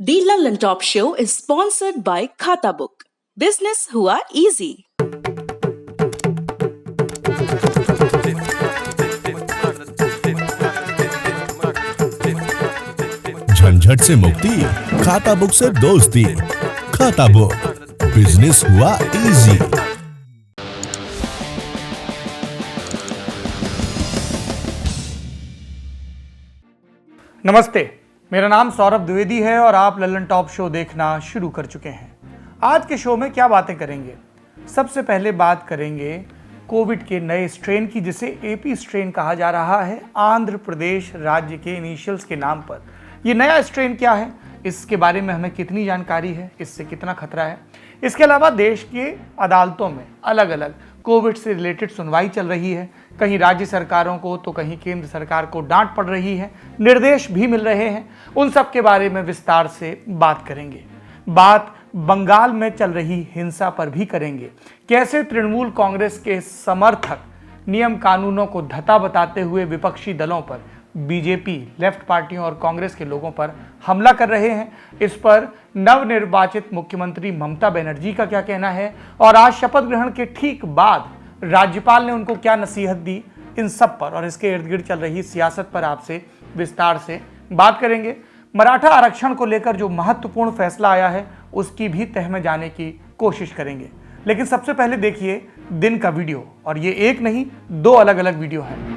The London Top Show is sponsored by Khata Book. Business हुआ easy. झंझट से मुक्ति, खाता बुक से दोस्ती। खाता बुक, बिजनेस हुआ इजी। नमस्ते, मेरा नाम सौरभ द्विवेदी है और आप लल्लन टॉप शो देखना शुरू कर चुके हैं। आज के शो में क्या बातें करेंगे? सबसे पहले बात करेंगे कोविड के नए स्ट्रेन की, जिसे एपी स्ट्रेन कहा जा रहा है, आंध्र प्रदेश राज्य के इनिशियल्स के नाम पर। ये नया स्ट्रेन क्या है, इसके बारे में हमें कितनी जानकारी है, इससे कितना खतरा है। इसके अलावा देश के अदालतों में अलग अलग कोविड से रिलेटेड सुनवाई चल रही है। कहीं राज्य सरकारों को तो कहीं केंद्र सरकार को डांट पड़ रही है, निर्देश भी मिल रहे हैं। उन सब के बारे में विस्तार से बात करेंगे। बात बंगाल में चल रही हिंसा पर भी करेंगे। कैसे तृणमूल कांग्रेस के समर्थक नियम कानूनों को धता बताते हुए विपक्षी दलों पर, बीजेपी, लेफ्ट पार्टियों और कांग्रेस के लोगों पर हमला कर रहे हैं। इस पर नवनिर्वाचित मुख्यमंत्री ममता बनर्जी का क्या कहना है और आज शपथ ग्रहण के ठीक बाद राज्यपाल ने उनको क्या नसीहत दी, इन सब पर और इसके इर्द गिर्द चल रही सियासत पर आपसे विस्तार से बात करेंगे। मराठा आरक्षण को लेकर जो महत्वपूर्ण फैसला आया है उसकी भी तह में जाने की कोशिश करेंगे। लेकिन सबसे पहले देखिए दिन का वीडियो, और ये एक नहीं, दो अलग अलग वीडियो है।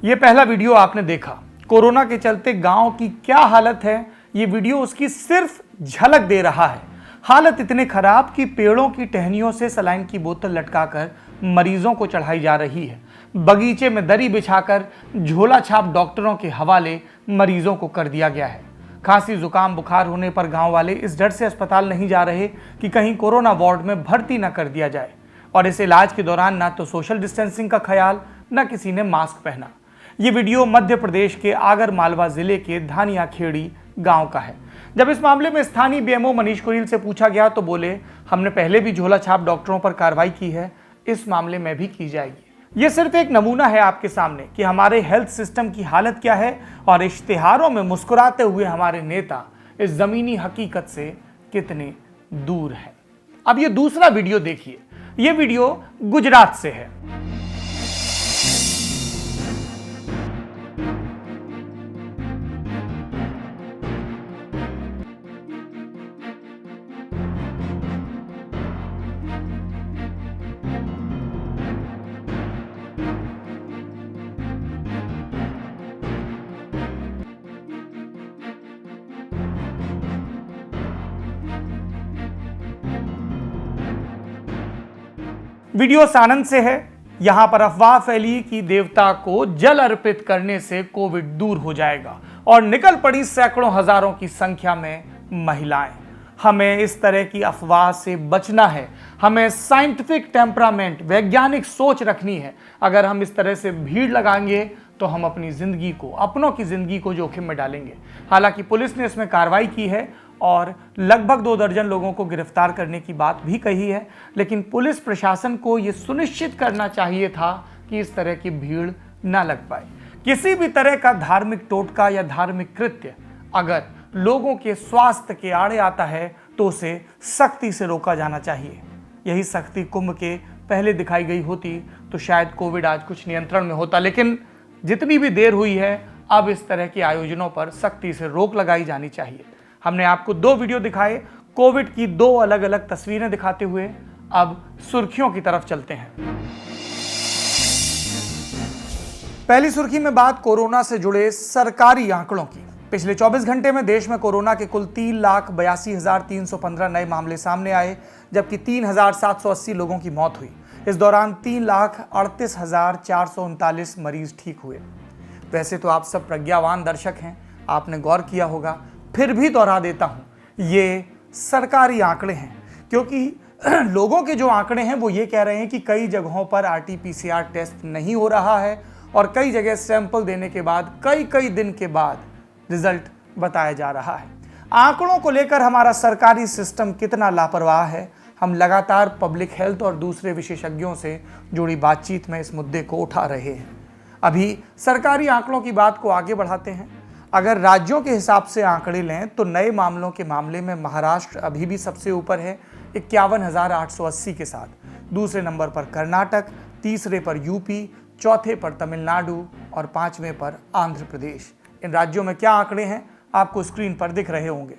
ये पहला वीडियो आपने देखा। कोरोना के चलते गांव की क्या हालत है, ये वीडियो उसकी सिर्फ झलक दे रहा है। हालत इतने खराब कि पेड़ों की टहनियों से सलाइन की बोतल लटकाकर मरीजों को चढ़ाई जा रही है। बगीचे में दरी बिछाकर झोला छाप डॉक्टरों के हवाले मरीजों को कर दिया गया है। खांसी जुकाम बुखार होने पर गांव वाले इस डर से अस्पताल नहीं जा रहे कि कहीं कोरोना वार्ड में भर्ती न कर दिया जाए। और इस इलाज के दौरान ना तो सोशल डिस्टेंसिंग का ख्याल, न किसी ने मास्क पहना। ये वीडियो मध्य प्रदेश के आगर मालवा जिले के धानिया खेड़ी गांव का है। जब इस मामले में स्थानीय बीएमओ मनीष कुरील से पूछा गया तो बोले, हमने पहले भी झोला छाप डॉक्टरों पर कार्रवाई की है, इस मामले में भी की जाएगी। ये सिर्फ एक नमूना है आपके सामने कि हमारे हेल्थ सिस्टम की हालत क्या है और इश्तिहारों में मुस्कुराते हुए हमारे नेता इस जमीनी हकीकत से कितने दूर हैं। अब ये दूसरा वीडियो देखिए। ये वीडियो गुजरात से है। वीडियो सानंद से है। यहां पर अफवाह फैली कि देवता को जल अर्पित करने से कोविड दूर हो जाएगा और निकल पड़ी सैकड़ों हजारों की संख्या में महिलाएं। हमें इस तरह की अफवाह से बचना है। हमें साइंटिफिक टेम्परामेंट, वैज्ञानिक सोच रखनी है। अगर हम इस तरह से भीड़ लगाएंगे तो हम अपनी जिंदगी को, अपनों की जिंदगी को जोखिम में डालेंगे। हालांकि पुलिस ने इसमें कार्रवाई की है और लगभग 2 दर्जन लोगों को गिरफ्तार करने की बात भी कही है। लेकिन पुलिस प्रशासन को यह सुनिश्चित करना चाहिए था कि इस तरह की भीड़ न लग पाए। किसी भी तरह का धार्मिक टोटका या धार्मिक कृत्य अगर लोगों के स्वास्थ्य के आड़े आता है तो उसे सख्ती से रोका जाना चाहिए। यही सख्ती कुंभ के पहले दिखाई गई होती तो शायद कोविड आज कुछ नियंत्रण में होता। लेकिन जितनी भी देर हुई है, अब इस तरह के आयोजनों पर सख्ती से रोक लगाई जानी चाहिए। हमने आपको 2 वीडियो दिखाए, कोविड की 2 अलग अलग तस्वीरें दिखाते हुए। अब सुर्खियों की तरफ चलते हैं। पहली सुर्खी में बात कोरोना से जुड़े सरकारी आंकड़ों की। पिछले 24 घंटे में देश में कोरोना के कुल 3,82,315 नए मामले सामने आए, जबकि 3,780 लोगों की मौत हुई। इस दौरान 3,38,439 मरीज ठीक हुए। वैसे तो आप सब प्रज्ञावान दर्शक हैं, आपने गौर किया होगा, फिर भी दोहरा देता हूं, ये सरकारी आंकड़े हैं, क्योंकि लोगों के जो आंकड़े हैं वो ये कह रहे हैं कि कई जगहों पर RT-PCR टेस्ट नहीं हो रहा है और कई जगह सैंपल देने के बाद कई दिन के बाद रिजल्ट बताया जा रहा है। आंकड़ों को लेकर हमारा सरकारी सिस्टम कितना लापरवाह है, हम लगातार पब्लिक हेल्थ और दूसरे विशेषज्ञों से जुड़ी बातचीत में इस मुद्दे को उठा रहे हैं। अभी सरकारी आंकड़ों की बात को आगे बढ़ाते हैं। अगर राज्यों के हिसाब से आंकड़े लें तो नए मामलों के मामले में महाराष्ट्र अभी भी सबसे ऊपर है 51,880 के साथ। दूसरे नंबर पर कर्नाटक, तीसरे पर यूपी, चौथे पर तमिलनाडु और पांचवें पर आंध्र प्रदेश। इन राज्यों में क्या आंकड़े हैं आपको स्क्रीन पर दिख रहे होंगे।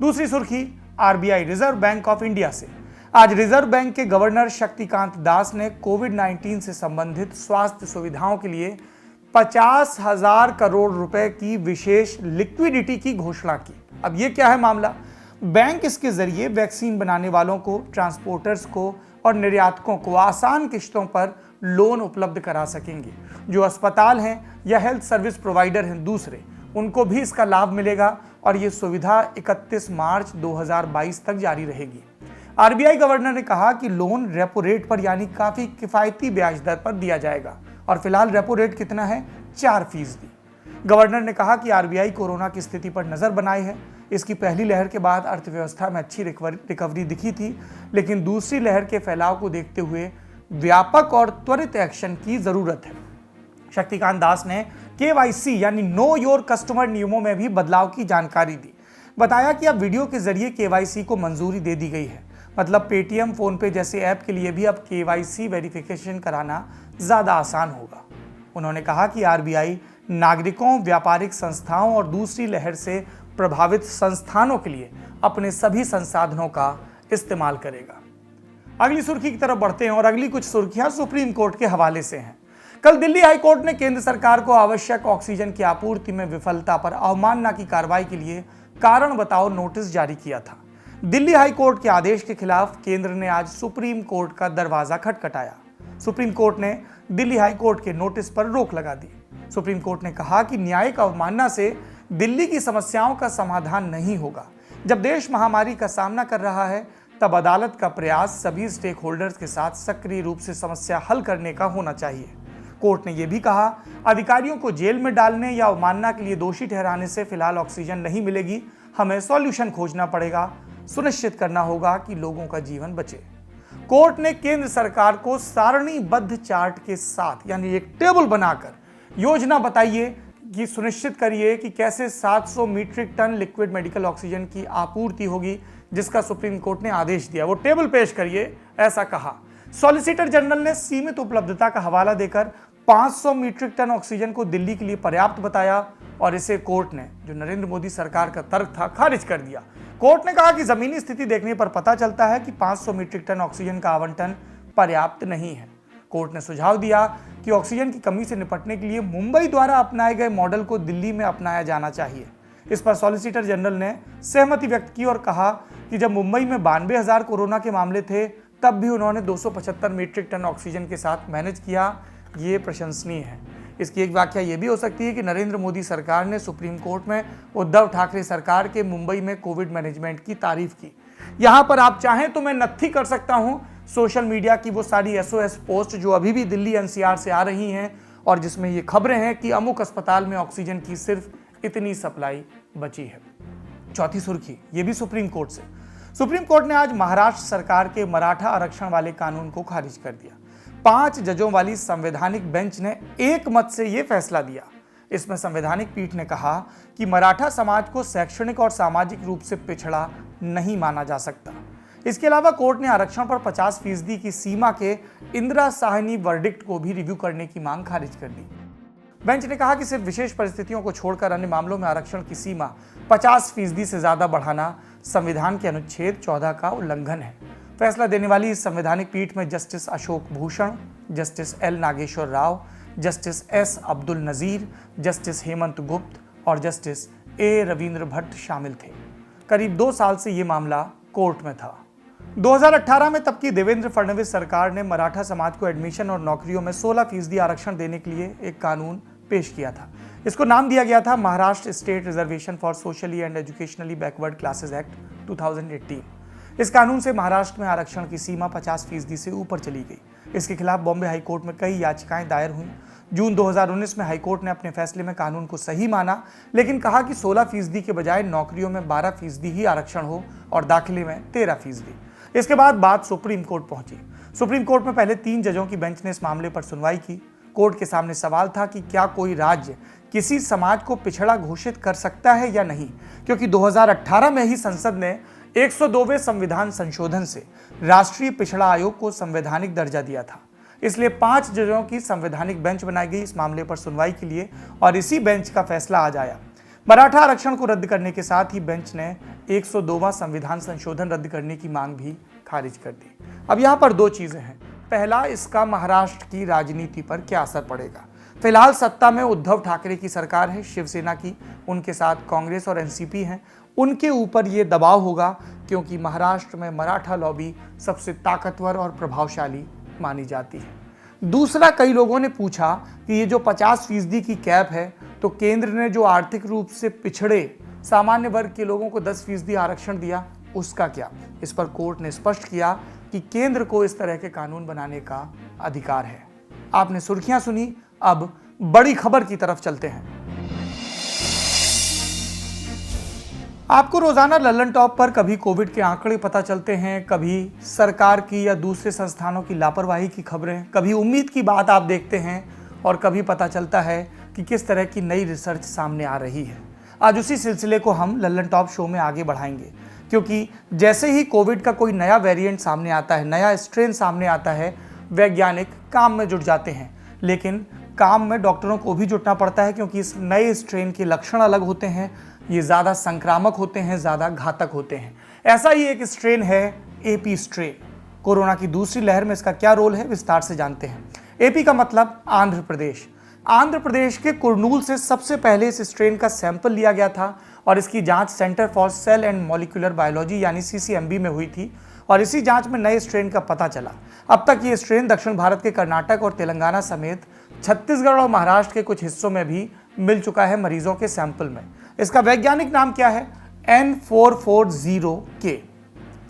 दूसरी सुर्खी RBI reserve bank of India से। आज रिजर्व बैंक के गवर्नर शक्तिकांत दास ने कोविड-19 से संबंधित स्वास्थ्य सुविधाओं के लिए 50,000 करोड़ रुपए की विशेष लिक्विडिटी की घोषणा की। अब ये क्या है मामला? बैंक इसके जरिए वैक्सीन बनाने वालों को, ट्रांसपोर्टर्स को और निर्यातकों को आसान किश्तों पर लोन उपलब्ध करा सकेंगे। जो अस्पताल हैं या हेल्थ सर्विस प्रोवाइडर हैं दूसरे, उनको भी इसका लाभ मिलेगा और ये सुविधा 31 मार्च 2022 तक जारी रहेगी। RBI गवर्नर ने कहा कि लोन रेपो रेट पर यानी काफी किफायती ब्याज दर पर दिया जाएगा और फिलहाल रेपो रेट कितना है? 4%। गवर्नर ने कहा कि RBI कोरोना की स्थिति पर नजर बनाए है। इसकी पहली लहर के बाद अर्थव्यवस्था में अच्छी रिकवरी दिखी थी, लेकिन दूसरी लहर के फैलाव को देखते हुए व्यापक और त्वरित एक्शन की जरूरत है। शक्तिकांत दास ने KYC यानी नो योर कस्टमर नियमों में भी बदलाव की जानकारी दी। बताया कि अब वीडियो के जरिए KYC को मंजूरी दे दी गई है, मतलब पेटीएम, फोनपे जैसे ऐप के लिए भी अब KYC वेरिफिकेशन कराना ज्यादा आसान होगा। उन्होंने कहा कि RBI नागरिकों, व्यापारिक संस्थाओं और दूसरी लहर से प्रभावित संस्थानों के लिए अपने सभी संसाधनों का इस्तेमाल करेगा। अगली सुर्खी की तरफ बढ़ते हैं और अगली कुछ सुर्खियां सुप्रीम कोर्ट के हवाले से हैं। कल दिल्ली हाई कोर्ट ने केंद्र सरकार को आवश्यक ऑक्सीजन की आपूर्ति में विफलता पर अवमानना की कार्रवाई के लिए कारण बताओ नोटिस जारी किया था। दिल्ली हाई कोर्ट के आदेश के खिलाफ केंद्र ने आज सुप्रीम कोर्ट का दरवाजा खटखटाया। सुप्रीम कोर्ट ने दिल्ली हाई कोर्ट के नोटिस पर रोक लगा दी। सुप्रीम कोर्ट ने कहा कि न्यायिक अवमानना से दिल्ली की समस्याओं का समाधान नहीं होगा। जब देश महामारी का सामना कर रहा है तब अदालत का प्रयास सभी स्टेक होल्डर्स के साथ सक्रिय रूप से समस्या हल करने का होना चाहिए। कोर्ट ने यह भी कहा, अधिकारियों को जेल में डालने या अवमानना के लिए दोषी ठहराने से फिलहाल ऑक्सीजन नहीं मिलेगी। हमें सॉल्यूशन खोजना पड़ेगा, सुनिश्चित करना होगा कि लोगों का जीवन बचे। कोर्ट ने केंद्र सरकार को सारणीबद्ध चार्ट के साथ यानी एक टेबल बनाकर योजना बताइए कि सुनिश्चित करिए कि कैसे 700 metric ton liquid medical oxygen की आपूर्ति होगी, जिसका सुप्रीम कोर्ट ने आदेश दिया। वो टेबल पेश करिए, ऐसा कहा। सॉलिसिटर जनरल ने सीमित उपलब्धता का हवाला देकर 500 मीट्रिक टन ऑक्सीजन को दिल्ली के लिए पर्याप्त बताया और इसे कोर्ट ने, जो नरेंद्र मोदी सरकार का तर्क था, खारिज कर दिया। कोर्ट ने कहा कि जमीनी स्थिति देखने पर पता चलता है कि 500 मीट्रिक टन ऑक्सीजन का आवंटन पर्याप्त नहीं है। कोर्ट ने सुझाव दिया कि ऑक्सीजन की कमी से निपटने के लिए मुंबई द्वारा अपनाए गए मॉडल को दिल्ली में अपनाया जाना चाहिए। इस पर सॉलिसिटर जनरल ने सहमति व्यक्त की और कहा कि जब मुंबई में 92,000 कोरोना के मामले थे तब भी उन्होंने 275 मीट्रिक टन ऑक्सीजन के साथ मैनेज किया। ये प्रशंसनीय है। इसकी एक व्याख्या ये भी हो सकती है कि नरेंद्र मोदी सरकार ने सुप्रीम कोर्ट में उद्धव ठाकरे सरकार के मुंबई में कोविड मैनेजमेंट की तारीफ की। यहां पर आप चाहें तो मैं नत्थी कर सकता हूं सोशल मीडिया की वो सारी SOS पोस्ट जो अभी भी दिल्ली NCR से आ रही हैं और जिसमें ये खबरें हैं कि अमुक अस्पताल में ऑक्सीजन की सिर्फ इतनी सप्लाई बची है। चौथी सुर्खी ये भी सुप्रीम कोर्ट से। सुप्रीम कोर्ट ने आज महाराष्ट्र सरकार के मराठा आरक्षण वाले कानून को खारिज कर दिया। 5 जजों वाली संवैधानिक बेंच ने एक मत से यह फैसला दिया। इसमें संवैधानिक पीठ ने कहा कि मराठा समाज को शैक्षणिक और सामाजिक रूप से पिछड़ा नहीं माना जा सकता। इसके अलावा कोर्ट ने आरक्षण पर 50% की सीमा के इंदिरा साहनी वर्डिक्ट को भी रिव्यू करने की मांग खारिज कर दी। बेंच ने कहा कि सिर्फ विशेष परिस्थितियों को छोड़कर अन्य मामलों में आरक्षण की सीमा 50% से ज्यादा बढ़ाना संविधान के अनुच्छेद 14 का उल्लंघन है। फैसला देने वाली इस संवैधानिक पीठ में justice Ashok Bhushan, justice L Nageswara Rao, justice S Abdul Nazeer, justice Hemant Gupta और जस्टिस A रविंद्र भट्ट शामिल थे। करीब 2 साल से ये मामला कोर्ट में था। 2018 में तब की देवेंद्र फडणवीस सरकार ने मराठा समाज को एडमिशन और नौकरियों में 16% आरक्षण देने के लिए एक कानून पेश किया था। इसको नाम दिया गया था Maharashtra state reservation for socially and educationally backward classes act 2018। इस कानून से महाराष्ट्र में आरक्षण की सीमा 50% से ऊपर चली गई। इसके खिलाफ बॉम्बे हाईकोर्ट में कई याचिकाएं दायर हुई। जून 2019 में हाईकोर्ट ने अपने फैसले में कानून को सही माना, लेकिन कहा कि 16% के बजाय नौकरियों में 12% ही आरक्षण हो और दाखिले में 13%। इसके बाद बात सुप्रीम कोर्ट पहुंची। सुप्रीम कोर्ट में पहले 3 जजों की बेंच ने इस मामले पर सुनवाई की। कोर्ट के सामने सवाल था कि क्या कोई राज्य किसी समाज को पिछड़ा घोषित कर सकता है या नहीं, क्योंकि 2018 में ही संसद ने 102वें संविधान संशोधन से राष्ट्रीय पिछड़ा आयोग को संवैधानिक दर्जा दिया था। इसलिए 5 जजों की संवैधानिक बेंच बनाई गई इस मामले पर सुनवाई के लिए, और इसी बेंच का फैसला आज आया। मराठा आरक्षण को रद्द करने के साथ ही बेंच ने 102वां संविधान संशोधन रद्द करने की मांग भी खारिज कर दी। अब यहाँ पर 2 चीजें हैं। पहला, इसका महाराष्ट्र की राजनीति पर क्या असर पड़ेगा। फिलहाल सत्ता में उद्धव ठाकरे की सरकार है, शिवसेना की, उनके साथ कांग्रेस और एनसीपी हैं। उनके ऊपर ये दबाव होगा क्योंकि महाराष्ट्र में मराठा लॉबी सबसे ताकतवर और प्रभावशाली मानी जाती है। दूसरा, कई लोगों ने पूछा कि ये जो 50% की कैप है, तो केंद्र ने जो आर्थिक रूप से पिछड़े सामान्य वर्ग के लोगों को 10% आरक्षण दिया, उसका क्या। इस पर कोर्ट ने स्पष्ट किया कि केंद्र को इस तरह के कानून बनाने का अधिकार है। आपने सुर्खियां सुनी, अब बड़ी खबर की तरफ चलते हैं। आपको रोजाना लल्लन टॉप पर कभी कोविड के आंकड़े पता चलते हैं, कभी सरकार की या दूसरे संस्थानों की लापरवाही की खबरें, कभी उम्मीद की बात आप देखते हैं, और कभी पता चलता है कि किस तरह की नई रिसर्च सामने आ रही है। आज उसी सिलसिले को हम लल्लन टॉप शो में आगे बढ़ाएंगे, क्योंकि जैसे ही कोविड का कोई नया वेरिएंट सामने आता है, नया स्ट्रेन सामने आता है, वैज्ञानिक काम में जुट जाते हैं। लेकिन काम में डॉक्टरों को भी जुटना पड़ता है, क्योंकि इस नए स्ट्रेन के लक्षण अलग होते हैं, ये ज़्यादा संक्रामक होते हैं, ज़्यादा घातक होते हैं। ऐसा ही एक स्ट्रेन है एपी स्ट्रेन। कोरोना की दूसरी लहर में इसका क्या रोल है, विस्तार से जानते हैं। एपी का मतलब आंध्र प्रदेश। आंध्र प्रदेश के कुर्नूल से सबसे पहले इस स्ट्रेन का सैंपल लिया गया था, और इसकी जांच centre for sale and molecular biology यानी सीसीएमबी में हुई थी, और इसी जांच में नए स्ट्रेन का पता चला। अब तक ये स्ट्रेन दक्षिण भारत के कर्नाटक और तेलंगाना समेत छत्तीसगढ़ और महाराष्ट्र के कुछ हिस्सों में भी मिल चुका है मरीजों के सैंपल में। इसका वैज्ञानिक नाम क्या है? N440K।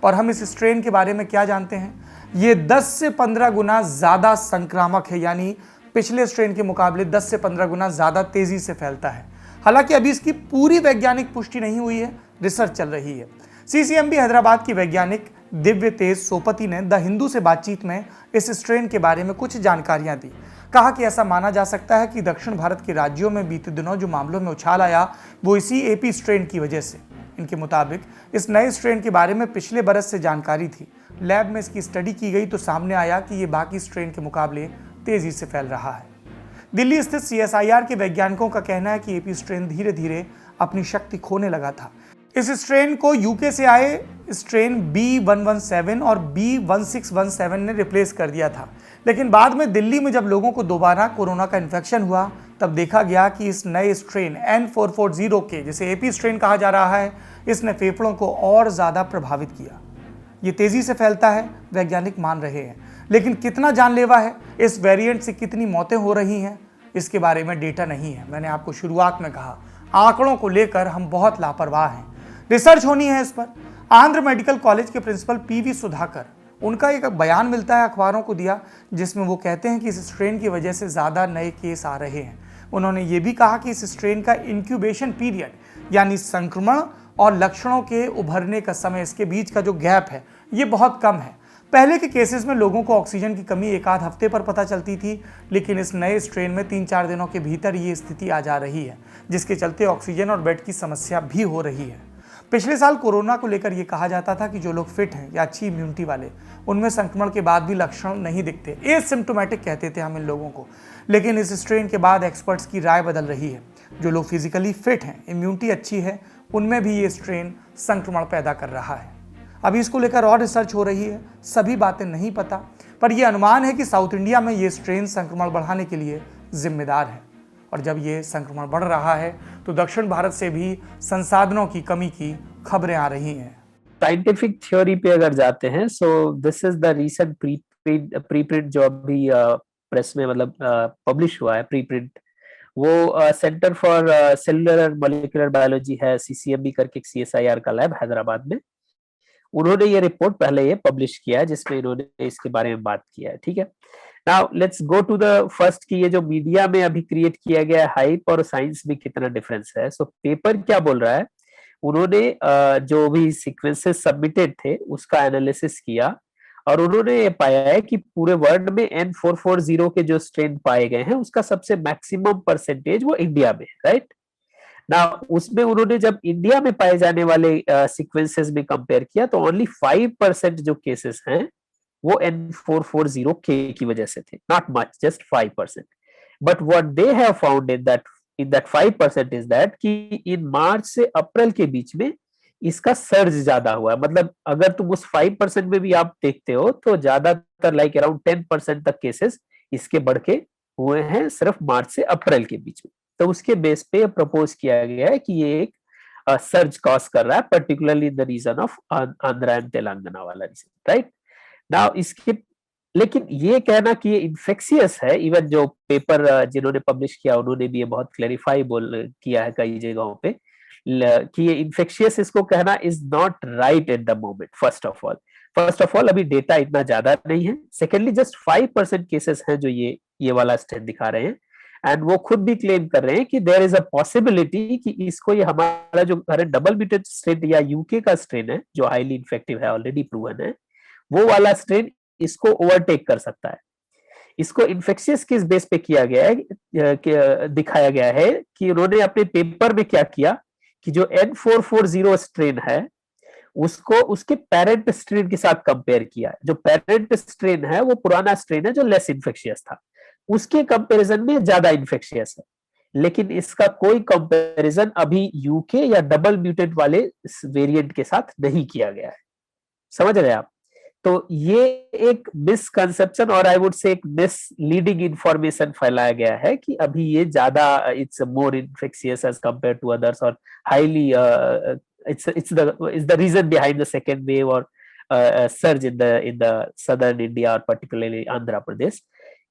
और हम इस स्ट्रेन के बारे में क्या जानते हैं? ये 10 से 15 गुना ज़्यादा संक्रामक है, यानी पिछले स्ट्रेन के मुकाबले 10 से 15 गुना ज़्यादा तेज़ी से फैलता है। हालांकि अभी इसकी पूरी वैज्ञानिक पुष्टि नहीं हुई है, रिसर्च चल रही है। सीसीएमबी हैदराबाद की वैज्ञानिक दिव्य तेज सोपति ने द हिंदू से बातचीत में इस स्ट्रेन के बारे में कुछ जानकारियां दी। कहा कि ऐसा माना जा सकता है कि दक्षिण भारत के राज्यों में बीते दिनों जो मामलों में उछाल आया, वो इसी एपी स्ट्रेन की वजह से। इनके मुताबिक इस नए स्ट्रेन के बारे में पिछले बरस से जानकारी थी। लैब में इसकी स्टडी की गई तो सामने आया कि ये बाकी स्ट्रेन के मुकाबले तेजी से फैल रहा है। दिल्ली स्थित सीएसआईआर के वैज्ञानिकों का कहना है कि एपी स्ट्रेन धीरे धीरे अपनी शक्ति खोने लगा था। इस स्ट्रेन को यूके से आए स्ट्रेन B117 और B1617 ने रिप्लेस कर दिया था। लेकिन बाद में दिल्ली में जब लोगों को दोबारा कोरोना का इन्फेक्शन हुआ, तब देखा गया कि इस नए स्ट्रेन N440K, जिसे एपी स्ट्रेन कहा जा रहा है, इसने फेफड़ों को और ज़्यादा प्रभावित किया। ये तेज़ी से फैलता है, वैज्ञानिक मान रहे हैं, लेकिन कितना जानलेवा है, इस वेरिएंट से कितनी मौतें हो रही हैं, इसके बारे में डेटा नहीं है। मैंने आपको शुरुआत में कहा, आंकड़ों को लेकर हम बहुत लापरवाह हैं। रिसर्च होनी है इस पर। आंध्र मेडिकल कॉलेज के प्रिंसिपल पीवी सुधाकर, उनका एक बयान मिलता है अखबारों को दिया, जिसमें वो कहते हैं कि इस स्ट्रेन की वजह से ज़्यादा नए केस आ रहे हैं। उन्होंने ये भी कहा कि इस स्ट्रेन का इंक्यूबेशन पीरियड, यानी संक्रमण और लक्षणों के उभरने का समय, इसके बीच का जो गैप है, ये बहुत कम है। पहले के केसेस में लोगों को ऑक्सीजन की कमी 1-8 हफ्ते पर पता चलती थी, लेकिन इस नए स्ट्रेन में 3-4 दिनों के भीतर ये स्थिति आ जा रही है, जिसके चलते ऑक्सीजन और बेड की समस्या भी हो रही है। पिछले साल कोरोना को लेकर यह कहा जाता था कि जो लोग फिट हैं या अच्छी इम्यूनिटी वाले, उनमें संक्रमण के बाद भी लक्षण नहीं दिखते, एसिम्प्टोमेटिक कहते थे हम इन लोगों को। लेकिन इस स्ट्रेन के बाद एक्सपर्ट्स की राय बदल रही है। जो लोग फिजिकली फिट हैं, इम्यूनिटी अच्छी है, उनमें भी ये स्ट्रेन संक्रमण पैदा कर रहा है। अभी इसको लेकर और रिसर्च हो रही है, सभी बातें नहीं पता, पर यह अनुमान है कि साउथ इंडिया में ये स्ट्रेन संक्रमण बढ़ाने के लिए जिम्मेदार है। और जब ये संक्रमण बढ़ रहा है तो दक्षिण भारत से भी संसाधनों की कमी की खबरें आ रही हैं। साइंटिफिक थ्योरी पे अगर जाते हैं, so this is the recent preprint जो अभी प्रेस में मतलब पब्लिश हुआ है, प्रीप्रिंट वो centre for cellular molecular biology है, CCMB करके CSIR का लैब हैदराबाद में, उन्होंने ये रिपोर्ट पहले ये पब्लिश किया है जिसमें इन्होंने इसके बारे में बात किया है। ठीक है, now let's go to the first की ये जो मीडिया में अभी क्रिएट किया गया है हाइप और साइंस में कितना डिफरेंस है। सो पेपर क्या बोल रहा है, उन्होंने जो भी सीक्वेंसेस सबमिटेड थे उसका एनालिसिस किया और उन्होंने ये पाया है कि पूरे वर्ल्ड में N440 के जो स्ट्रेन पाए गए हैं उसका सबसे मैक्सिमम परसेंटेज वो इंडिया में है, राइट ना। उसमें उन्होंने जब इंडिया में पाए जाने वाले सीक्वेंसेस में कंपेयर किया तो ओनली 5% जो केसेस हैं वो N440 की वजह से थे, not much, just 5%। But what they have found in that 5% is that कि इन मार्च से अप्रैल के बीच में इसका सर्ज ज्यादा हुआ है। मतलब अगर तुम उस 5% में भी आप देखते हो तो ज्यादातर लाइक अराउंड 10% तक केसेस इसके बढ़ के हुए हैं सिर्फ मार्च से अप्रैल के बीच में। तो उसके बेस पे प्रपोज किया गया है कि ये एक सर्ज कॉज कर रहा है, particularly in the region of Andhra and Telangana वाला रीजन, राइट नाउ। इसके लेकिन ये कहना कि ये इन्फेक्शियस है, इवन जो पेपर जिन्होंने पब्लिश किया उन्होंने भी ये बहुत क्लैरिफाई किया है कई जगहों पे कि ये इन्फेक्शियस, इसको कहना is not right at the moment. First of all अभी डेटा इतना ज्यादा नहीं है। सेकेंडली जस्ट 5% केसेस हैं जो ये वाला स्ट्रेन दिखा रहे हैं एंड वो खुद भी क्लेम कर रहे हैं कि देयर इज अ पॉसिबिलिटी कि इसको ये हमारा जो डबल म्यूटेंट स्ट्रेन या यूके का स्ट्रेन है जो हाईली इन्फेक्टिव है, ऑलरेडी प्रूवन है, वो वाला स्ट्रेन इसको ओवरटेक कर सकता है। इसको इन्फेक्शियस किस बेस पे किया गया है, दिखाया गया है कि उन्होंने अपने पेपर में क्या किया कि जो N440 स्ट्रेन है उसको उसके पेरेंट स्ट्रेन के साथ कंपेयर किया। जो पेरेंट स्ट्रेन है वो पुराना स्ट्रेन है जो लेस इन्फेक्शियस था, उसके कंपैरिजन में ज्यादा इन्फेक्शियस है। लेकिन इसका कोई कंपैरिजन अभी यूके या डबल म्यूटेंट वाले वेरिएंट के साथ नहीं किया गया है। समझ रहे आप? तो ये एक मिसकंसेप्शन और आई वुड से एक मिसलीडिंग इंफॉर्मेशन फैलाया गया है कि अभी ये ज्यादा it's more infectious as compare to others और highly it's the reason behind the second wave or surge in the southern India और particularly आंध्र प्रदेश।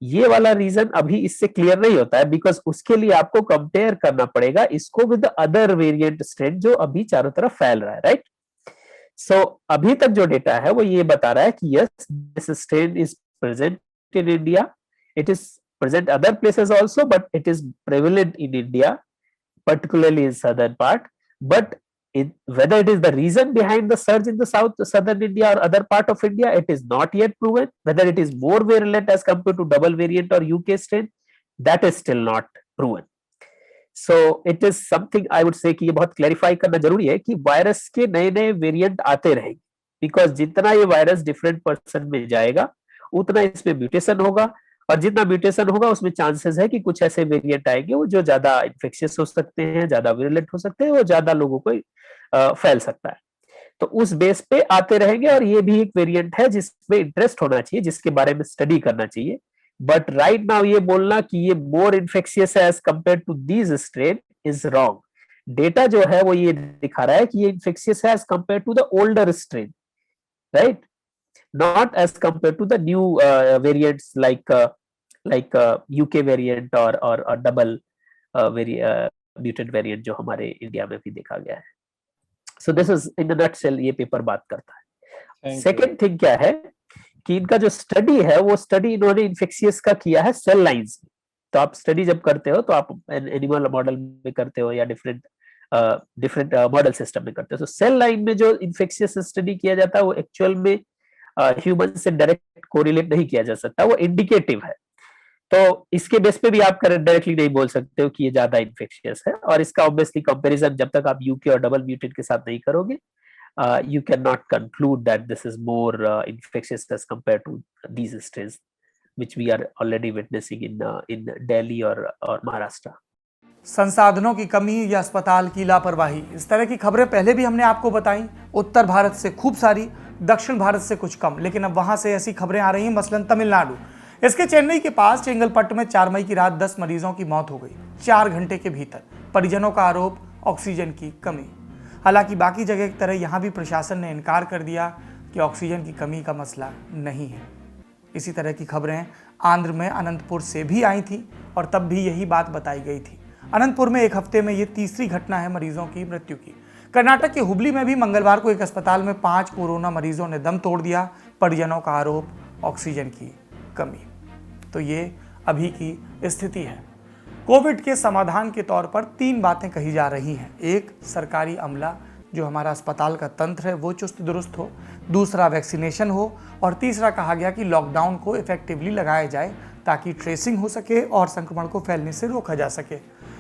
ये वाला रीजन अभी इससे क्लियर नहीं होता है बिकॉज उसके लिए आपको कंपेयर करना पड़ेगा इसको विद अदर वेरिएंट स्ट्रेन जो अभी चारों तरफ फैल रहा है, राइट। सो अभी तक जो डेटा है वो ये बता रहा है कि yes this strain is present in India, it is present other places also but it is prevalent in India particularly in southern part, but whether it is the reason behind the surge in the southern India or other part of India, it is not yet proven. Whether it is more virulent as compared to double variant or UK strain, that is still not proven. So it is something I would say कि ये बहुत clarify करना जरूरी है कि virus के नए नए वेरिएंट आते रहेंगे बिकॉज जितना ये वायरस डिफरेंट पर्सन में जाएगा उतना इसमें म्यूटेशन होगा और जितना म्यूटेशन होगा उसमें चांसेस है कि कुछ ऐसे वेरिएंट आएंगे वो जो ज्यादा इन्फेक्शियस हो सकते हैं, ज्यादा विरुलेंट हो सकते हैं, वो ज्यादा लोगों को फैल सकता है। तो उस बेस पे आते रहेंगे और ये भी एक वेरिएंट है जिसमें इंटरेस्ट होना चाहिए, जिसके बारे में स्टडी करना चाहिए। बट राइट नाउ ये बोलना कि ये मोर इन्फेक्शियस है as compare to these strain is wrong. Data जो है वो ये दिखा रहा है कि ये इन्फेक्शियस है as compare to the older strain, right, not as compared to the new variants like UK variant or double mutant variant जो हमारे इंडिया में भी देखा गया है। So this is in a nutshell ये पेपर बात करता है। सेकेंड थिंग क्या है कि इनका जो स्टडी है वो स्टडी इन्होंने इन्फेक्शियस का किया है सेल लाइंस में। तो आप स्टडी जब करते हो तो आप एनिमल मॉडल में करते हो या डिफरेंट मॉडल सिस्टम में करते हो। तो सेल लाइन में जो इन्फेक्शियस स्टडी किया जाता है वो एक्चुअल में ह्यूमन से डायरेक्ट कोरिलेट नहीं किया जा सकता, वो इंडिकेटिव है। तो इसके बेस पे भी आप डायरेक्टली नहीं बोल सकते हो कि ये ज्यादा इन्फेक्शियस है और इसका ऑब्वियसली कंपैरिजन जब तक आप यूके और डबल म्यूटेंट के साथ नहीं करोगे you cannot conclude that this is more infectious as compared to these strains which we are already witnessing in Delhi or Maharashtra. संसाधनों की कमी या अस्पताल की लापरवाही, इस तरह की खबरें पहले भी हमने आपको बताई। उत्तर भारत से खूब सारी, दक्षिण भारत से कुछ कम, लेकिन अब वहां से ऐसी खबरें आ रही हैं, मसलन तमिलनाडु। इसके चेन्नई के पास चेंगलपट्टू में 4 मई की रात 10 मरीजों की मौत हो गई 4 घंटे के भीतर। परिजनों का आरोप ऑक्सीजन की कमी। हालांकि बाकी जगह की तरह यहाँ भी प्रशासन ने इनकार कर दिया कि ऑक्सीजन की कमी का मसला नहीं है। इसी तरह की खबरें आंध्र में अनंतपुर से भी आई थी और तब भी यही बात बताई गई थी अनंतपुर में एक हफ्ते में ये तीसरी घटना है मरीजों की मृत्यु की। कर्नाटक के हुबली में भी मंगलवार को एक अस्पताल में 5 कोरोना मरीजों ने दम तोड़ दिया। परिजनों का आरोप ऑक्सीजन की कमी। तो ये अभी की स्थिति है। कोविड के समाधान के तौर पर 3 बातें कही जा रही हैं। एक, सरकारी अमला, जो हमारा अस्पताल का तंत्र है वो चुस्त दुरुस्त हो। दूसरा, वैक्सीनेशन हो। और तीसरा कहा गया कि लॉकडाउन को इफेक्टिवली लगाया जाए ताकि ट्रेसिंग हो सके और संक्रमण को फैलने से रोका जा सके।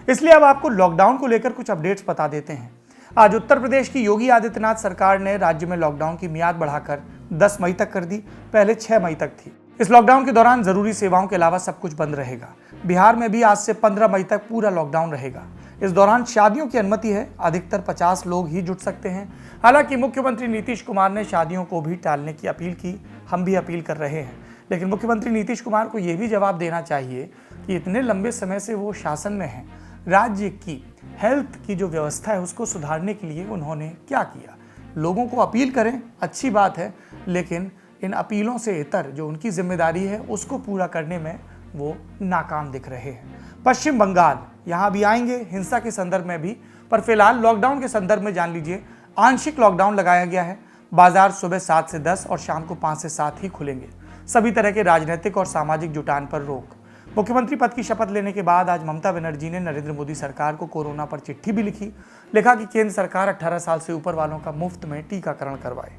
इसलिए अब आपको लॉकडाउन को लेकर कुछ अपडेट्स बता देते हैं। आज उत्तर प्रदेश की योगी आदित्यनाथ सरकार ने राज्य में लॉकडाउन की मियाद बढ़ाकर 10 मई तक कर दी। पहले 6 मई तक थी। इस लॉकडाउन के दौरान जरूरी सेवाओं के अलावा सब कुछ बंद रहेगा। बिहार में भी आज से 15 मई तक पूरा लॉकडाउन रहेगा। इस दौरान शादियों की अनुमति है। अधिकतर 50 लोग ही जुट सकते हैं। हालांकि मुख्यमंत्री नीतीश कुमार ने शादियों को भी टालने की अपील की। हम भी अपील कर रहे हैं, लेकिन मुख्यमंत्री नीतीश कुमार को यह भी जवाब देना चाहिए कि इतने लंबे समय से वो शासन में हैं, राज्य की हेल्थ की जो व्यवस्था है उसको सुधारने के लिए उन्होंने क्या किया। लोगों को अपील करें, अच्छी बात है, लेकिन इन अपीलों से इतर जो उनकी जिम्मेदारी है उसको पूरा करने में वो नाकाम दिख रहे हैं। पश्चिम बंगाल, यहाँ भी आएंगे हिंसा के संदर्भ में भी, पर फिलहाल लॉकडाउन के संदर्भ में जान लीजिए। आंशिक लॉकडाउन लगाया गया है। बाजार सुबह 7 से 10 और शाम को 5 से 7 ही खुलेंगे। सभी तरह के राजनीतिक और सामाजिक जुटान पर रोक। मुख्यमंत्री पद की शपथ लेने के बाद आज ममता बनर्जी ने नरेंद्र मोदी सरकार को कोरोना पर चिट्ठी भी लिखी। लिखा कि केंद्र सरकार 18 साल से ऊपर वालों का मुफ्त में टीकाकरण करवाए।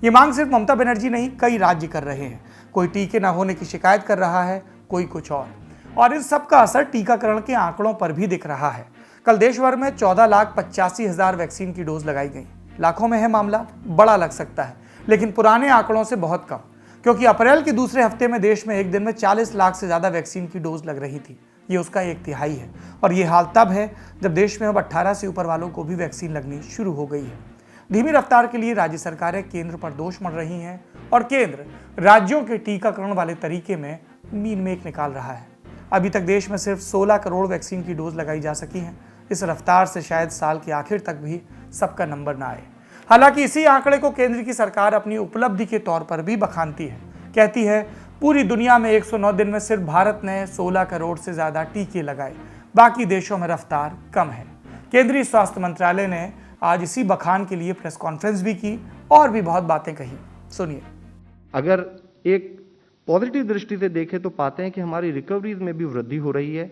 ये मांग सिर्फ ममता बनर्जी नहीं, कई राज्य कर रहे हैं। कोई टीके न होने की शिकायत कर रहा है, कोई कुछ और इन सब का असर टीकाकरण के आंकड़ों पर भी दिख रहा है। कल देश भर में 14,85,000 वैक्सीन की डोज लगाई गई। लाखों में है मामला, बड़ा लग सकता है, लेकिन पुराने आंकड़ों से बहुत कम, क्योंकि अप्रैल के दूसरे हफ्ते में देश में एक दिन में 40 लाख से ज्यादा वैक्सीन की डोज लग रही थी। ये उसका 1/3 है। और ये हाल तब है जब देश में अब 18 से ऊपर वालों को भी वैक्सीन लगनी शुरू हो गई है। धीमी रफ्तार के लिए राज्य सरकारें केंद्र पर दोष मढ़ रही हैं और केंद्र राज्यों के टीकाकरण वाले तरीके में मीन मेख निकाल रहा है। अभी तक देश में सिर्फ 16 करोड़ वैक्सीन की डोज लगाई जा सकी हैं। इस रफ्तार से शायद साल के आखिर तक भी सबका नंबर ना आए। हालांकि इसी आंकड़े को केंद्र की सरकार अपनी उपलब्धि के तौर पर भी बखानती है। कहती है पूरी दुनिया में 109 दिन में सिर्फ भारत ने 16 करोड़ से ज्यादा टीके लगाए, बाकी देशों में रफ्तार कम है। केंद्रीय स्वास्थ्य मंत्रालय ने आज इसी बखान के लिए प्रेस कॉन्फ्रेंस भी की और भी बहुत बातें कही। सुनिए। अगर एक पॉजिटिव दृष्टि से देखें तो पाते हैं कि हमारी रिकवरीज में भी वृद्धि हो रही है,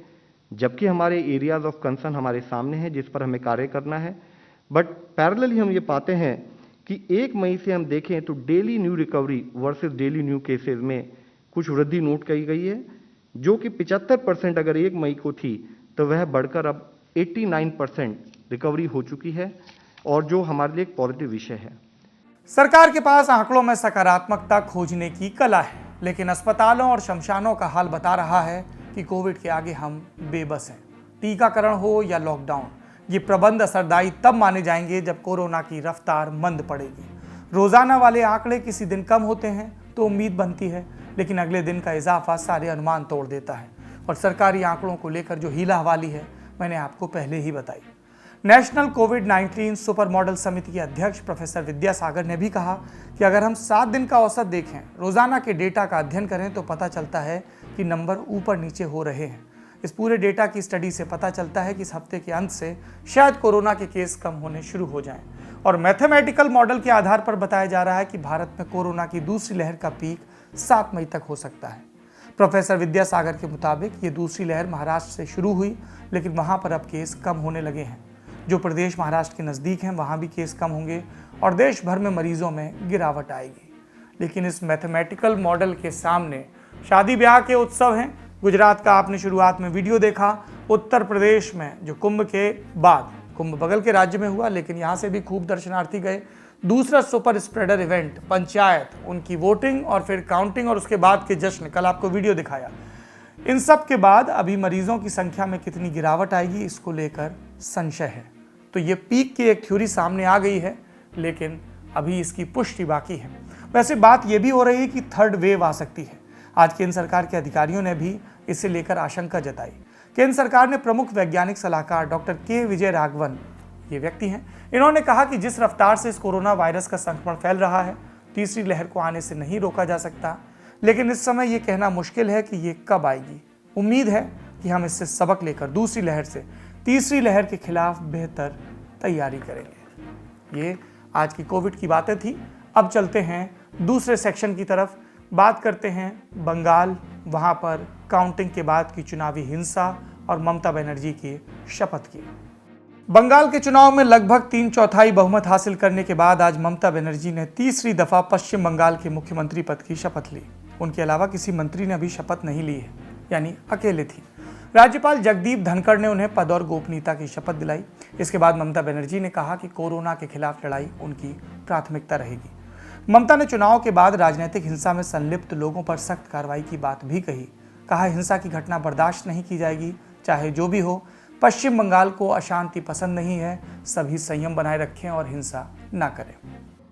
जबकि हमारे एरियाज ऑफ कंसर्न हमारे सामने हैं जिस पर हमें कार्य करना है। बट पैरेलली हम ये पाते हैं कि 1 मई से हम देखें तो daily new recovery versus daily new cases में कुछ वृद्धि नोट की गई है, जो कि 75% अगर 1 मई को थी तो वह बढ़कर अब 89% रिकवरी हो चुकी है, और जो हमारे लिए एक पॉजिटिव विषय है। सरकार के पास आंकड़ों में सकारात्मकता खोजने की कला है, लेकिन अस्पतालों और शमशानों का हाल बता रहा है कि कोविड के आगे हम बेबस हैं। टीकाकरण हो या लॉकडाउन, ये प्रबंध असरदायी तब माने जाएंगे जब कोरोना की रफ्तार मंद पड़ेगी। रोजाना वाले आंकड़े किसी दिन कम होते हैं तो उम्मीद बनती है, लेकिन अगले दिन का इजाफा सारे अनुमान तोड़ देता है। और सरकारी आंकड़ों को लेकर जो हीला हवाली है मैंने आपको पहले ही बताई। नेशनल कोविड-19 सुपर मॉडल समिति के अध्यक्ष प्रोफेसर विद्यासागर ने भी कहा कि अगर हम 7 दिन का औसत देखें, रोजाना के डेटा का अध्ययन करें तो पता चलता है कि नंबर ऊपर नीचे हो रहे हैं। इस पूरे डेटा की स्टडी से पता चलता है कि इस हफ्ते के अंत से शायद कोरोना के केस कम होने शुरू हो जाएं। और मैथमेटिकल मॉडल के आधार पर बताया जा रहा है कि भारत में कोरोना की दूसरी लहर का पीक 7 मई तक हो सकता है। प्रोफेसर विद्यासागर के मुताबिक ये दूसरी लहर महाराष्ट्र से शुरू हुई, लेकिन वहाँ पर अब केस कम होने लगे हैं। जो प्रदेश महाराष्ट्र के नज़दीक हैं वहाँ भी केस कम होंगे और देश भर में मरीजों में गिरावट आएगी। लेकिन इस मैथमेटिकल मॉडल के सामने शादी ब्याह के उत्सव हैं। गुजरात का आपने शुरुआत में वीडियो देखा। उत्तर प्रदेश में जो कुंभ के बाद, कुंभ बगल के राज्य में हुआ लेकिन यहाँ से भी खूब दर्शनार्थी गए। दूसरा सुपर स्प्रेडर इवेंट पंचायत, उनकी वोटिंग और फिर काउंटिंग और उसके बाद के जश्न, कल आपको वीडियो दिखाया। इन सब के बाद अभी मरीजों की संख्या में कितनी गिरावट आएगी इसको लेकर संशय है। तो ये पीक की एक थ्योरी सामने आ गई है, लेकिन अभी इसकी पुष्टि बाकी है। वैसे बात यह भी हो रही है कि थर्ड वेव आ सकती है। आज केंद्र सरकार के अधिकारियों ने भी इसे लेकर आशंका जताई। केंद्र सरकार ने प्रमुख वैज्ञानिक सलाहकार डॉक्टर के विजय राघवन, ये व्यक्ति हैं, इन्होंने कहा कि जिस रफ्तार से इस कोरोना वायरस का संक्रमण फैल रहा है, तीसरी लहर को आने से नहीं रोका जा सकता। लेकिन इस समय ये कहना मुश्किल है कि ये कब आएगी। उम्मीद है कि हम इससे सबक लेकर दूसरी लहर से तीसरी लहर के खिलाफ बेहतर तैयारी करेंगे। ये आज की कोविड की बातें थी। अब चलते हैं दूसरे सेक्शन की तरफ, बात करते हैं बंगाल, वहां पर काउंटिंग के बाद की चुनावी हिंसा और ममता बनर्जी की शपथ की। बंगाल के चुनाव में लगभग 3/4 बहुमत हासिल करने के बाद आज ममता बनर्जी ने तीसरी दफा पश्चिम बंगाल के मुख्यमंत्री पद की शपथ ली। उनके अलावा किसी मंत्री ने अभी शपथ नहीं ली है, यानी अकेले थी। राज्यपाल जगदीप धनखड़ ने उन्हें पद और गोपनीयता की शपथ दिलाई। इसके बाद ममता बनर्जी ने कहा कि कोरोना के खिलाफ लड़ाई उनकी प्राथमिकता रहेगी। ममता ने चुनाव के बाद राजनीतिक हिंसा में संलिप्त लोगों पर सख्त कार्रवाई की बात भी कही। कहा, हिंसा की घटना बर्दाश्त नहीं की जाएगी, चाहे जो भी हो। पश्चिम बंगाल को अशांति पसंद नहीं है, सभी संयम बनाए रखें और हिंसा ना करें।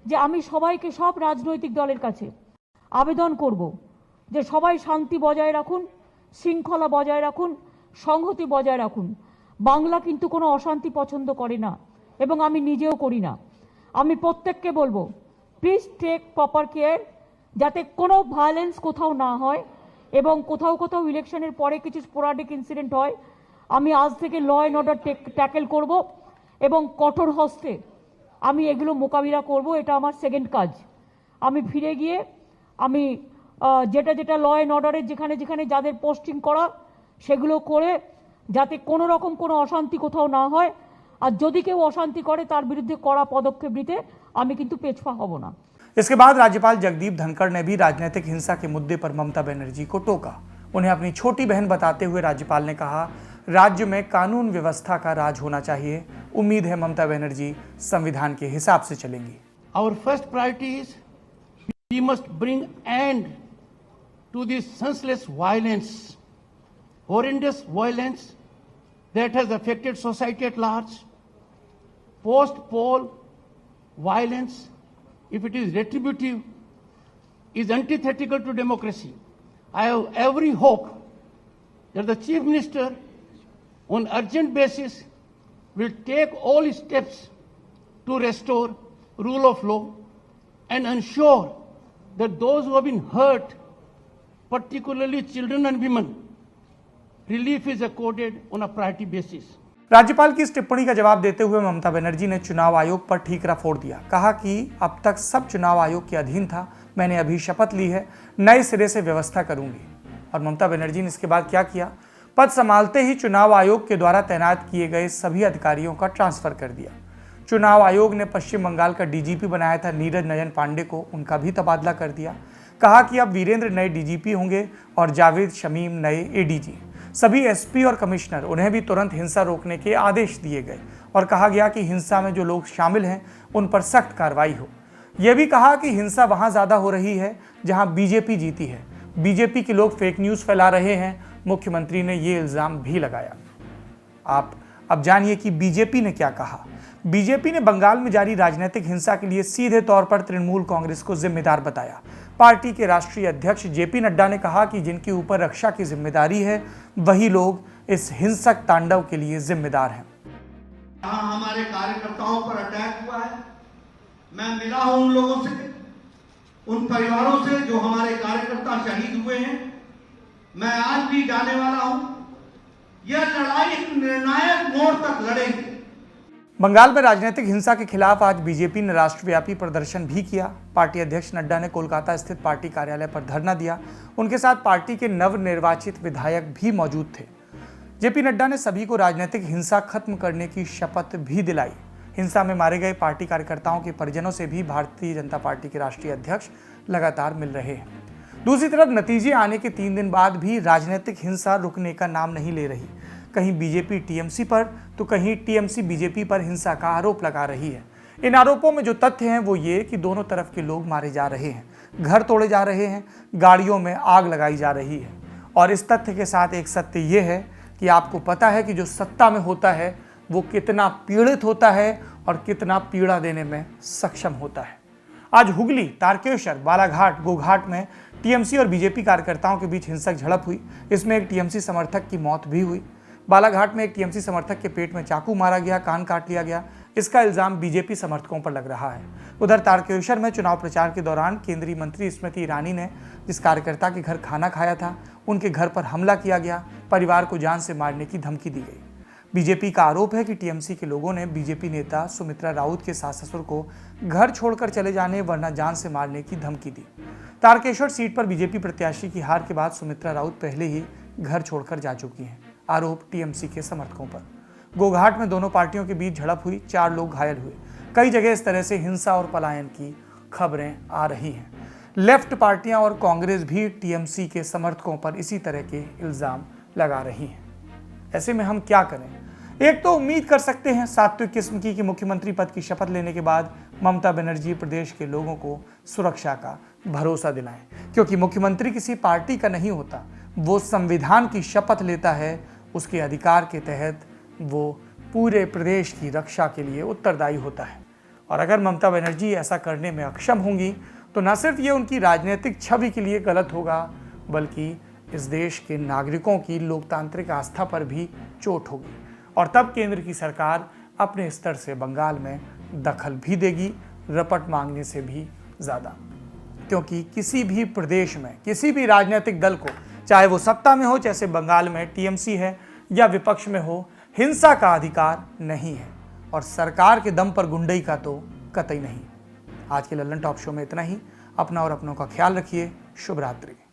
যে আমি সবাইকে সব রাজনৈতিক দলের কাছে আবেদন করব যে সবাই শান্তি বজায় রাখুন, শৃঙ্খলা বজায় রাখুন, সংহতি বজায় রাখুন। বাংলা কিন্তু কোনো অশান্তি পছন্দ করে না এবং আমি নিজেও করি না। আমি প্রত্যেককে বলবো প্লিজ টেক প্রপার কেয়ার যাতে কোনো ভায়োলেন্স কোথাও না হয় এবং কোথাও কোথাও ইলেকশনের পরে কিছু স্পোরাডিক ইনসিডেন্ট হয়। আমি আজ থেকে ল অ্যান্ড অর্ডার ট্যাকেল করব এবং কঠোর হস্তে আমি এগুলো মোকাবিলা করব। এটা আমার সেকেন্ড কাজ। আমি ফিরে গিয়ে আমি যেটা যেটা ল অ্যান্ড অর্ডারের যেখানে যেখানে যাদের পোস্টিং করা সেগুলো করে যাতে কোনো রকম কোনো অশান্তি কোথাও না হয়, আর যদি কেউ অশান্তি করে তার বিরুদ্ধে কড়া পদক্ষেপ নিতে আমি কিন্তু পেছপা হব না। इसके बाद राज्यपाल जगदीप धनखड़ ने भी राजनीतिक हिंसा के मुद्दे पर ममता बनर्जी को टोका। उन्हें अपनी छोटी बहन बताते हुए राज्यपाल ने कहा, राज्य में कानून व्यवस्था का राज होना चाहिए। उम्मीद है ममता बनर्जी संविधान के हिसाब से चलेंगी। Our first priority is we must bring end to this senseless violence, horrendous violence that has affected society at large. Post-poll violence, if it is retributive, is antithetical to democracy. I have every hope that the Chief Minister on urgent basis will take all steps to restore rule of law and ensure that those who have been hurt, particularly children and women, relief is accorded on a priority basis. राज्यपाल की इस टिप्पणी का जवाब देते हुए ममता बनर्जी ने चुनाव आयोग पर ठीकरा फोड़ दिया। कहा कि अब तक सब चुनाव आयोग के अधीन था, मैंने अभी शपथ ली है, नए सिरे से व्यवस्था करूंगी। और ममता बनर्जी ने इसके बाद क्या किया, पद संभालते ही चुनाव आयोग के द्वारा तैनात किए गए सभी अधिकारियों का ट्रांसफर कर दिया। चुनाव आयोग ने पश्चिम बंगाल का डीजीपी बनाया था नीरज नयन पांडे को, उनका भी तबादला कर दिया। कहा कि अब वीरेंद्र नए डीजीपी होंगे और जावेद शमीम नए एडीजी। सभी एसपी और कमिश्नर, उन्हें भी तुरंत हिंसा रोकने के आदेश दिए गए और कहा गया कि हिंसा में जो लोग शामिल हैं उन पर सख्त कार्रवाई हो। यह भी कहा कि हिंसा वहां ज्यादा हो रही है जहां बीजेपी जीती है, बीजेपी के लोग फेक न्यूज फैला रहे हैं। मुख्यमंत्री ने ये इल्जाम भी लगाया। आप अब जानिए कि बीजेपी ने क्या कहा। बीजेपी ने बंगाल में जारी राजनीतिक हिंसा के लिए सीधे तौर पर तृणमूल कांग्रेस को जिम्मेदार बताया। पार्टी के राष्ट्रीय अध्यक्ष जेपी नड्डा ने कहा कि जिनके ऊपर रक्षा की जिम्मेदारी है वही लोग इस हिंसक तांडव के लिए जिम्मेदार हैं। यहाँ हमारे कार्यकर्ताओं पर अटैक हुआ है, मैं मिला हूं उन लोगों से, उन परिवारों से जो हमारे कार्यकर्ता शहीद हुए हैं। मैं आज भी जाने वाला हूं। यह लड़ाई एक निर्णायक मोड़ तक लड़ेगी। बंगाल में राजनीतिक हिंसा के खिलाफ आज बीजेपी ने राष्ट्रव्यापी प्रदर्शन भी किया। पार्टी अध्यक्ष नड्डा ने कोलकाता स्थित पार्टी कार्यालय पर धरना दिया। उनके साथ पार्टी के नवनिर्वाचित विधायक भी मौजूद थे। जेपी नड्डा ने सभी को राजनीतिक हिंसा खत्म करने की शपथ भी दिलाई। हिंसा में मारे गए पार्टी कार्यकर्ताओं के परिजनों से भी भारतीय जनता पार्टी के राष्ट्रीय अध्यक्ष लगातार मिल रहे हैं। दूसरी तरफ नतीजे आने के 3 दिन बाद भी राजनीतिक हिंसा रुकने का नाम नहीं ले रही। कहीं बीजेपी टीएमसी पर तो कहीं टीएमसी बीजेपी पर हिंसा का आरोप लगा रही है। इन आरोपों में जो तथ्य हैं वो ये कि दोनों तरफ के लोग मारे जा रहे हैं, घर तोड़े जा रहे हैं, गाड़ियों में आग लगाई जा रही है। और इस तथ्य के साथ एक सत्य ये है कि आपको पता है कि जो सत्ता में होता है वो कितना पीड़ित होता है और कितना पीड़ा देने में सक्षम होता है। आज हुगली, तारकेश्वर, बालाघाट, गोघाट में टीएमसी और बीजेपी कार्यकर्ताओं के बीच हिंसक झड़प हुई। इसमें एक टीएमसी समर्थक की मौत भी हुई। बालाघाट में एक टीएमसी समर्थक के पेट में चाकू मारा गया, कान काट लिया गया। इसका इल्जाम बीजेपी समर्थकों पर लग रहा है। उधर तारकेश्वर में चुनाव प्रचार के दौरान केंद्रीय मंत्री स्मृति ईरानी ने जिस कार्यकर्ता के घर खाना खाया था, उनके घर पर हमला किया गया, परिवार को जान से मारने की धमकी दी गई। बीजेपी का आरोप है कि टीएमसी के लोगों ने बीजेपी नेता सुमित्रा राउत के सास ससुर को घर छोड़कर चले जाने वरना जान से मारने की धमकी दी। तारकेश्वर सीट पर बीजेपी प्रत्याशी की हार के बाद सुमित्रा राउत पहले ही घर छोड़कर जा चुकी हैं। आरोप टीएमसी के समर्थकों पर। गोघाट में दोनों पार्टियों के बीच झड़प हुई, 4 लोग घायल हुए। कई जगह इस तरह से हिंसा और पलायन की खबरें आ रही हैं। लेफ्ट पार्टियां और कांग्रेस भी टीएमसी के समर्थकों पर इसी तरह के इल्जाम लगा रही हैं। ऐसे में हम क्या करें? एक तो उम्मीद कर सकते हैं सात्विक किस्म की कि मुख्यमंत्री पद की शपथ लेने के बाद ममता बनर्जी प्रदेश के लोगों को सुरक्षा का भरोसा दिलाएं, क्योंकि मुख्यमंत्री किसी पार्टी का नहीं होता, वो संविधान की शपथ लेता है। उसके अधिकार के तहत वो पूरे प्रदेश की रक्षा के लिए उत्तरदायी होता है। और अगर ममता बनर्जी ऐसा करने में अक्षम होंगी तो न सिर्फ ये उनकी राजनीतिक छवि के लिए गलत होगा, बल्कि इस देश के नागरिकों की लोकतांत्रिक आस्था पर भी चोट होगी। और तब केंद्र की सरकार अपने स्तर से बंगाल में दखल भी देगी, रपट मांगने से भी ज़्यादा। क्योंकि किसी भी प्रदेश में किसी भी राजनीतिक दल को, चाहे वो सत्ता में हो, जैसे बंगाल में टीएमसी है, या विपक्ष में हो, हिंसा का अधिकार नहीं है। और सरकार के दम पर गुंडई का तो कतई नहीं। आज के लल्लन टॉप शो में इतना ही। अपना और अपनों का ख्याल रखिए। शुभ रात्रि।